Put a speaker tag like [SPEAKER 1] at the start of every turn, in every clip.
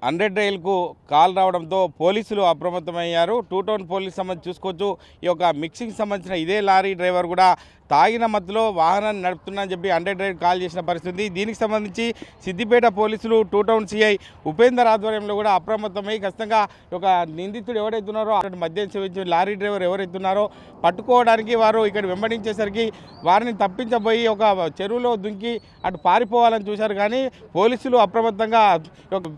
[SPEAKER 1] 100 రైలుకు కాల్ రావడంతో పోలీసులు అప్రమత్తమయ్యారు. టూ టౌన్ పోలీస్ సంబంధించి చూసుకోవచ్చు. ఈ యొక్క మిక్సింగ్ సంబంధించిన ఇదే లారీ డ్రైవర్ కూడా తాగిన మత్తులో వాహనాన్ని నడుపుతున్నానని చెప్పి 100 రైలు కాల్ చేసిన పరిస్థితి. దీనికి సంబంధించి సిద్దిపేట పోలీసులు టూ టౌన్ సిఐ ఉపేందర్ ఆధ్వర్యంలో కూడా అప్రమత్తమై ఖచ్చితంగా ఒక నిందితుడు ఎవరైతున్నారో అక్కడ మద్యం సేవించిన లారీ డ్రైవర్ ఎవరైతున్నారో పట్టుకోవడానికి వారు ఇక్కడ వెంబడించేసరికి వారిని తప్పించబోయి ఒక చెరువులో దుంకి అటు పారిపోవాలని చూశారు. కానీ పోలీసులు అప్రమత్తంగా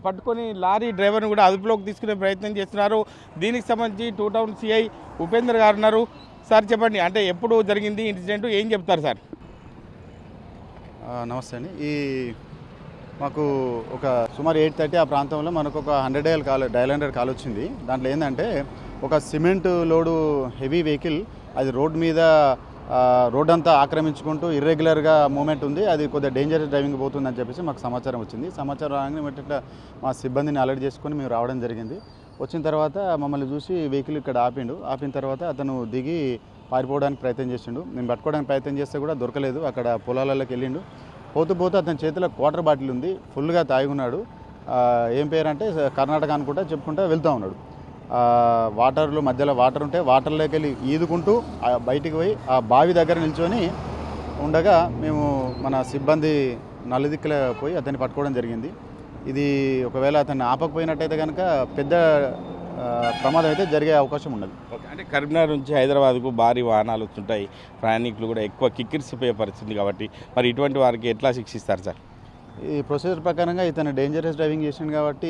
[SPEAKER 1] పట్టుకొని లారీ డ్రైవర్ని కూడా అదుపులోకి తీసుకునే ప్రయత్నం చేస్తున్నారు. దీనికి సంబంధించి టూ టౌన్ సిఐ ఉపేందర్ గారు ఉన్నారు. సార్ చెప్పండి, అంటే ఎప్పుడు జరిగింది ఇన్సిడెంట్, ఏం చెప్తారు సార్?
[SPEAKER 2] నమస్తే అండి. మాకు ఒక సుమారు 8:30 ఆ ప్రాంతంలో మనకు ఒక 100 డైలాండర్ కాల్ వచ్చింది. దాంట్లో ఏంటంటే ఒక సిమెంట్ లోడు హెవీ వెహికల్ అది రోడ్ మీద రోడ్ అంతా ఆక్రమించుకుంటూ ఇర్రెగ్యులర్గా మూమెంట్ ఉంది, అది కొద్దిగా డేంజరస్ డ్రైవింగ్ పోతుందని చెప్పేసి మాకు సమాచారం వచ్చింది. సమాచారం రాగానే మా సిబ్బందిని అలర్ట్ చేసుకొని మేము రావడం జరిగింది. వచ్చిన తర్వాత మమ్మల్ని చూసి వెహికల్ ఇక్కడ ఆపిన తర్వాత అతను దిగి పారిపోవడానికి ప్రయత్నం చేసిండు. నేను పట్టుకోవడానికి ప్రయత్నం చేస్తే కూడా దొరకలేదు. అక్కడ పొలాలలోకి వెళ్ళిండు. పోతూ అతని చేతిలో క్వార్టర్ బాటిల్ ఉంది, ఫుల్గా తాగి ఉన్నాడు. ఏం పేరంటే కర్ణాటక అనుకుంటా చెప్పుకుంటా వెళ్తూ ఉన్నాడు. వాటర్లో మధ్యలో వాటర్ ఉంటే వాటర్లోకి వెళ్ళి ఈదుకుంటూ బయటికి పోయి ఆ బావి దగ్గర నిల్చొని ఉండగా మేము మన సిబ్బంది నలుదిక్కుల పోయి అతన్ని పట్టుకోవడం జరిగింది. ఇది ఒకవేళ అతన్ని ఆపకపోయినట్టయితే కనుక పెద్ద ప్రమాదం అయితే జరిగే అవకాశం ఉన్నది.
[SPEAKER 1] అంటే కరీంనగర్ నుంచి హైదరాబాద్కు భారీ వాహనాలు వస్తుంటాయి, ప్రయాణికులు కూడా ఎక్కువ కిక్కిరిసిపోయే పరిస్థితి కాబట్టి మరి ఇటువంటి వారికి ఎట్లా శిక్షిస్తారు సార్?
[SPEAKER 2] ఈ ప్రొసీజర్ ప్రకారంగా ఇతను డేంజరస్ డ్రైవింగ్ చేసిండు కాబట్టి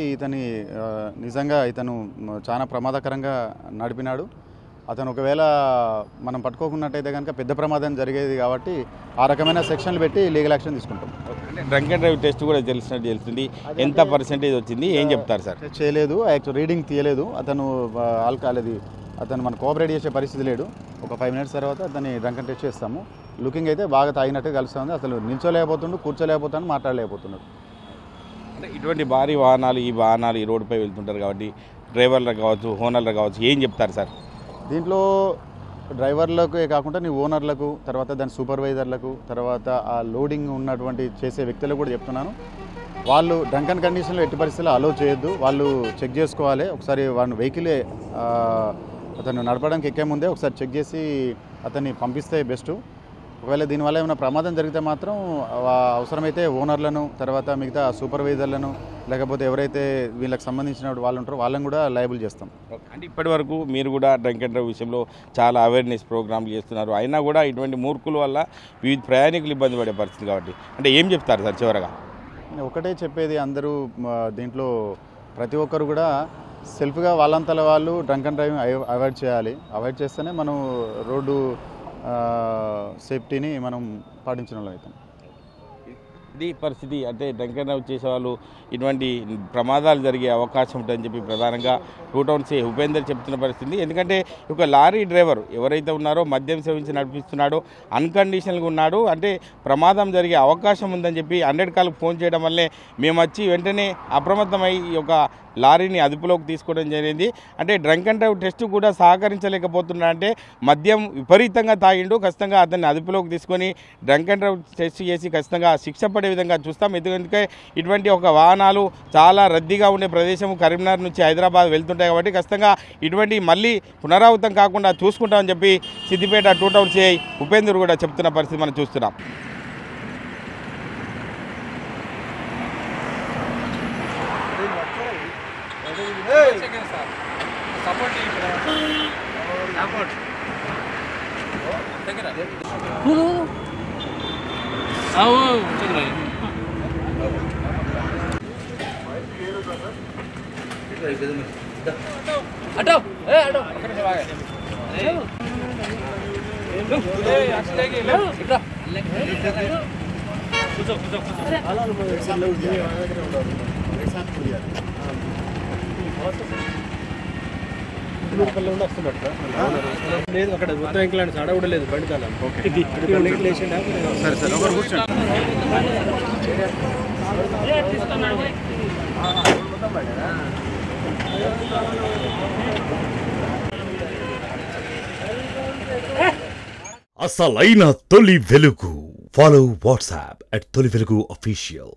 [SPEAKER 2] నిజంగా ఇతను చాలా ప్రమాదకరంగా నడిపినాడు. అతను ఒకవేళ మనం పట్టుకోకున్నట్టయితే కనుక పెద్ద ప్రమాదం జరిగేది కాబట్టి ఆ రకమైన సెక్షన్లు పెట్టి లీగల్ యాక్షన్ తీసుకుంటాం.
[SPEAKER 1] డ్రంక్ అండ్ డ్రైవ్ టెస్ట్ కూడా తెలుస్తుంది, ఎంత పర్సెంటేజ్ వచ్చింది, ఏం చెప్తారు సార్?
[SPEAKER 2] చేయలేదు, రీడింగ్ తీయలేదు. అతను మన కోఆపరేట్ చేసే పరిస్థితి లేడు. ఒక 5 మినిట్స్ తర్వాత అతన్ని డ్రంక్ అండ్ టెస్ట్ చేస్తాము. లుకింగ్ అయితే బాగా తాగినట్టు కలుస్తుంది. అసలు నిల్చోలేకపోతుండు, కూర్చోలేకపోతాడు, మాట్లాడలేకపోతున్నాడు.
[SPEAKER 1] అంటే ఇటువంటి భారీ వాహనాలు ఈ రోడ్డుపై వెళ్తుంటారు కాబట్టి డ్రైవర్లకు కావచ్చు, ఓనర్లకు కావచ్చు, ఏం చెప్తారు సార్?
[SPEAKER 2] దీంట్లో డ్రైవర్లకే కాకుండా ఓనర్లకు, తర్వాత దాని సూపర్వైజర్లకు, తర్వాత ఆ లోడింగ్ ఉన్నటువంటి చేసే వ్యక్తులకు కూడా చెప్తున్నాను, వాళ్ళు డ్రంకన్ కండిషన్లో ఎట్టి పరిస్థితుల్లో అలో చేయొద్దు. వాళ్ళు చెక్ చేసుకోవాలి. ఒకసారి వాళ్ళ వెహికలే అతను నడపడానికి ఎక్కే ముందే ఒకసారి చెక్ చేసి అతన్ని పంపిస్తే బెస్ట్. ఒకవేళ దీనివల్ల ఏమైనా ప్రమాదం జరిగితే మాత్రం అవసరమైతే ఓనర్లను, తర్వాత మిగతా సూపర్వైజర్లను, లేకపోతే ఎవరైతే వీళ్ళకి సంబంధించిన వాళ్ళు ఉంటారో వాళ్ళని కూడా లయబుల్ చేస్తాం.
[SPEAKER 1] అంటే ఇప్పటి వరకు మీరు కూడా డ్రంక్ అండ్ డ్రైవ్ విషయంలో చాలా అవేర్నెస్ ప్రోగ్రాంలు చేస్తున్నారు. అయినా కూడా ఇటువంటి మూర్ఖుల వల్ల వివిధ ప్రయాణికులు ఇబ్బంది పడే పరిస్థితి కాబట్టి అంటే ఏం చెప్తారు సార్ చివరగా?
[SPEAKER 2] ఒకటే చెప్పేది, అందరూ దీంట్లో ప్రతి ఒక్కరు కూడా సెల్ఫ్గా వాళ్ళంతల వాళ్ళు డ్రంక్ అండ్ డ్రైవింగ్ అవాయిడ్ చేయాలి. అవాయిడ్ చేస్తేనే మనం రోడ్డు సేఫ్టీని మనం పాటించిన వాళ్ళు అవుతాం.
[SPEAKER 1] ఇది పరిస్థితి. అంటే డ్రంక్ అండ్ డ్రైవ్ చేసేవాళ్ళు ఇటువంటి ప్రమాదాలు జరిగే అవకాశం ఉంటుందని చెప్పి ప్రధానంగా టూ టౌన్ సిఐ ఉపేందర్ చెప్తున్న పరిస్థితి. ఎందుకంటే ఒక లారీ డ్రైవర్ ఎవరైతే ఉన్నారో మద్యం సేవించి నడిపిస్తున్నాడో, అన్కండిషనల్గా ఉన్నాడు, అంటే ప్రమాదం జరిగే అవకాశం ఉందని చెప్పి 100 కాల్కి ఫోన్ చేయడం వల్లే మేము వచ్చి వెంటనే అప్రమత్తమై ఈ యొక్క లారీని అదుపులోకి తీసుకోవడం జరిగింది. అంటే డ్రంక్ అండ్ డ్రైవ్ టెస్ట్ కూడా సహకరించలేకపోతున్నా అంటే మద్యం విపరీతంగా తాగిండు. ఖచ్చితంగా అతన్ని అదుపులోకి తీసుకొని డ్రంక్ అండ్ డ్రైవ్ టెస్ట్ చేసి ఖచ్చితంగా శిక్ష పడే విధంగా చూస్తాం. ఎందుకంటే ఇటువంటి ఒక వాహనాలు చాలా రద్దీగా ఉండే ప్రదేశం కరీంనగర్ నుంచి హైదరాబాద్ వెళ్తుంటాయి కాబట్టి ఖచ్చితంగా ఇటువంటి మళ్ళీ పునరావృతం కాకుండా చూసుకుంటామని చెప్పి Siddipet two town CI Upender కూడా చెప్తున్న పరిస్థితి మనం చూస్తున్నాం.
[SPEAKER 3] లేదు అక్కడ మొత్తం ఇంక్లాండ్ ఆడ కూడా లేదు బండి కాలం.
[SPEAKER 2] సరే సరే ఒకరు కూర్చోండి.
[SPEAKER 4] అసలైన తొలి వెలుగు. ఫాలో వాట్సాప్ @తొలి వెలుగు official.